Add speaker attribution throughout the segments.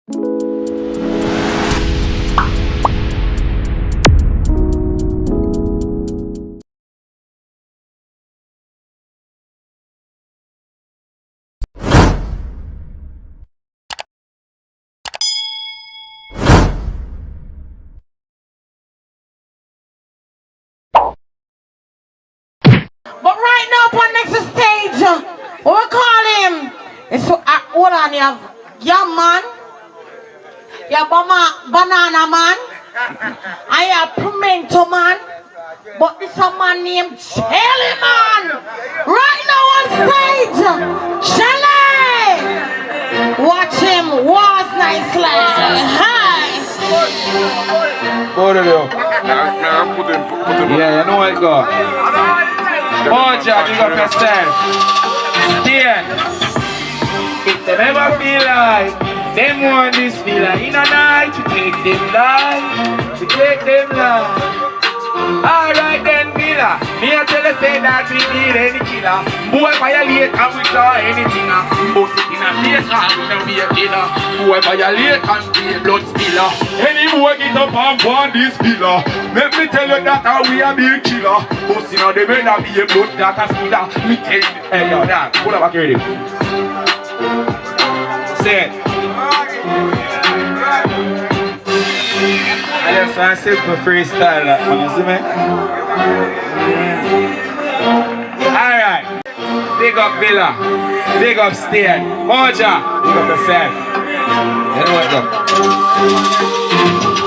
Speaker 1: But right now, up on next stage, what we call him? It's hold on, you have Yam Man, you have Banana Man, and you have Pimento Man. But this a man named Shelly Man. Right now on stage, Shelly. Watch him, was nicely. Hi.
Speaker 2: Both of you. Yeah, you know what it go. Moja, big up yourself. Stay. If they ever feel like them want this feel like in a night to take them life, to take them life. Alright then, Villa. Me a tell you say that we need any killer. Boy violate and we draw anything. Both it in a face and we don't be a killer. Boy violate and be a blood spiller. Any boy get up and want this pillar. Let me tell you that we a big killer. Both in a the way that be a blood that a spiller. Me tell you, hey yo, that, pull up back here. Say it. I just want to simple freestyle that one, you see me? Alright. Big up Villa. Big up Steer. Moja. Big up yourself. You know what's up?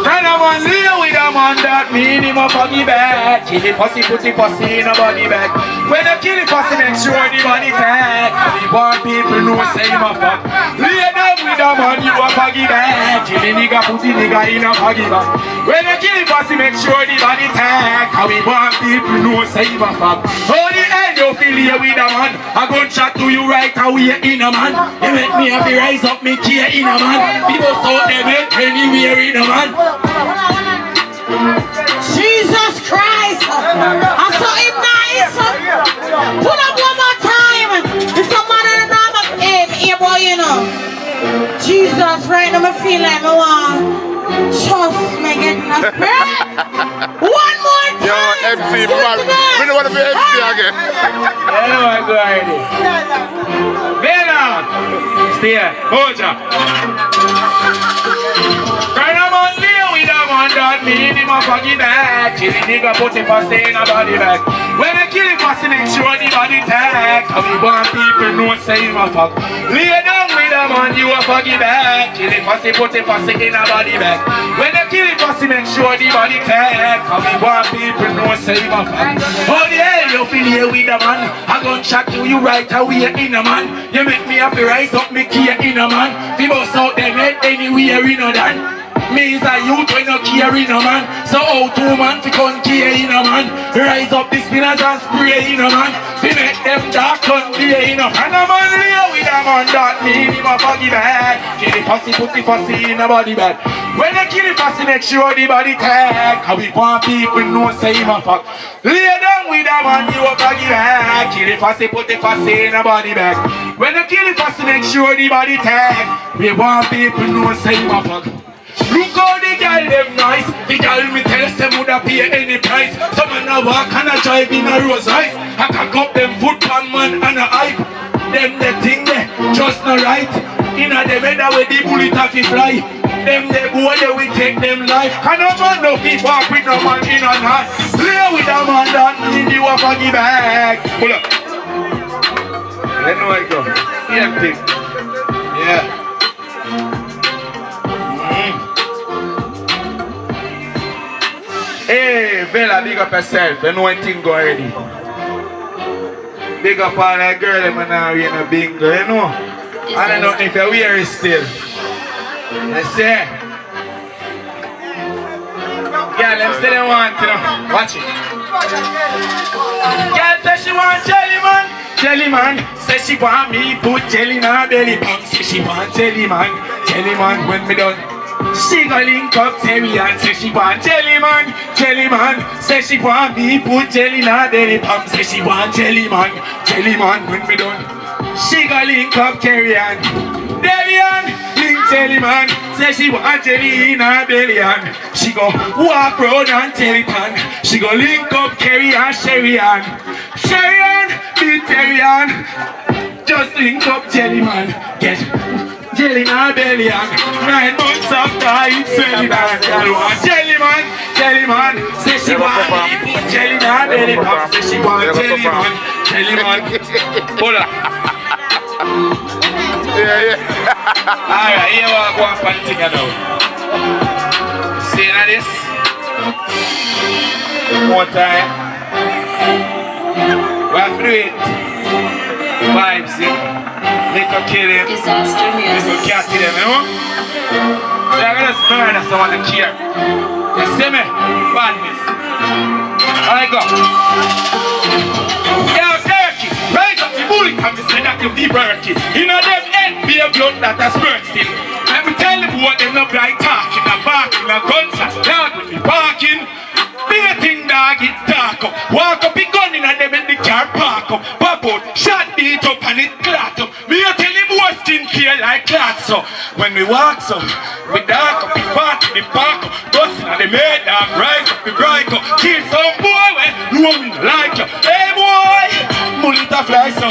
Speaker 2: Friend of one lay with a man that mean him a foggy bag. Kill the pussy, put the pussy in a body bag. When you kill the pussy, make sure the body tag. We want people know say him a fuck. Lay down with a man, you a foggy bag. Kill the nigga, put the nigga in a foggy bag. When you kill the pussy, make sure the body tag. We want people know say him a fuck. How the hell you feel here with a man? I gon' chat to you right away in a man. You make me have to rise up me care in a man. People thought they make anywhere in a man.
Speaker 1: Jesus Christ! I saw him nice! Pull up one more time! It's a man and a number here boy, you know. Jesus, right now I feel like I want trust me getting a spirit. One more time!
Speaker 3: Yo, MC, man. We don't want to be MC again.
Speaker 2: You know I go already. Villa! Stay here. Moja. That mean him a foggy bag. Kill the nigga, put the pussy in a body bag. When you kill the pussy, make sure the body tag. Cause we want people know say him a fuck. Lay down with a man, you a foggy bag. Kill the pussy, put the pussy in a body bag. When you kill the pussy, make sure the body tag. Cause we want people know say him a fuck. How the hell you feel here with a man? I gon' chat to you right away in a man. You make me have to rise up me key in a man. People out them head anywhere in a dan. Me is a youth when you care in a man. So how two man fi come care in a man. Rise up the spinners and spray in a man. Fi make them dark and play in a man. And a man lay with a man that mean him a foggy bag. Kill the pussy, put the pussy in a body bag. When you kill the pussy, make sure the body tag. Cause we want people know say him a fuck. Lay down with a man, you a foggy bag. Kill the pussy, put the pussy in a body bag. When you kill the pussy, make sure the body tag. We want people know say him a fuck. Look how the girl them nice. The girl me tell us them woulda pay any price. Some man a walk and a drive in a Rolls Royce. I cock up them foot pan man and a hype. Them the thing there just not right. Inna the weather where the bullet have to fly. Them the boy they we take them life. Can no man no keep walk with no man in a night. Play with a man that need you a foggy bag. Pull up. Let know I go. Same thing. Yeah. Hey, Bella, big up yourself. You know one thing go already. Big up all that girl them now in a bingo, you know. I don't know if you wear it still. You see? Yeah, them still want to know. Watch it. Girl says she want jelly man. Jelly man. Says she want me put jelly in her belly. Pump says she want jelly man. Jelly man when me done. She gon' link up Terry and say she want jelly man. Jelly man, say she want me put jelly in her belly. Pump say she want jelly man. Jelly man when me done. She gon' link up Terry and Devian, link jelly man. Say she want jelly in her belly and she go walk round and tell it on. She go link up Kerry and Sherry and Sherry and beat Terry and just link up jelly man. Get jelly in her belly and 9 months after it's jelly man. Girl want jelly man, jelly man. Say she want me put jelly in her belly. Say she want jelly man, jelly man. Hold on.
Speaker 3: Yeah.
Speaker 2: Alright, here we go and continue now. See now this? More time. We have to do it. Vibes, see? Little killing.
Speaker 4: Disaster music.
Speaker 2: Little cat kill them, you know? So I'm gonna murder someone to care. You see me? Badness. Alright, go. Yo, Turkey, rise up the bullet and me say that you be Berkey. You know them head be a blood that a spurt still. Let me tell them what them no bright talking, a barking, a gunshot, dog with me barking. Be a thing dog, it dark up. Walk up, he gun in and them in the car park up. Pop out, shot beat up and it clot up. Me a tell him what skin feel like clot so. When we walk so, we dark up, we party, we park up. Dustin and the mad dog, rise up, we bright up. Kill some boy, when you want me like you. Hey boy, bullet a fly so.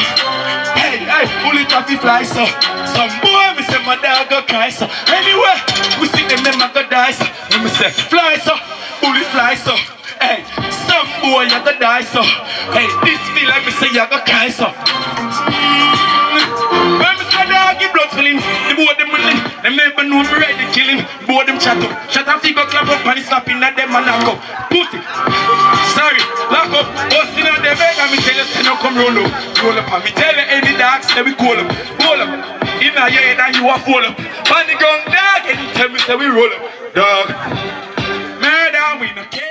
Speaker 2: Hey, bullet a fly so. Some boy, me say my dog go cry so. Anyway, we see them a go die so. When me say fly so. Bullet fly so, hey, some boy you go die so. Hey, this feel like me say you go cry so. When me say dog give blood filling, the boy them willing, them never know me ready to kill him. Boy them chat up, shut up, figure clap up and he slapping at them and knock up. Pussy, sorry, lock up, busting at them head and me tell you say no come roll up and me tell you any dogs say we call up, roll up. In a head and you a fall up. On the ground dog, and you tell me say we roll up, dog. Murder, we no care.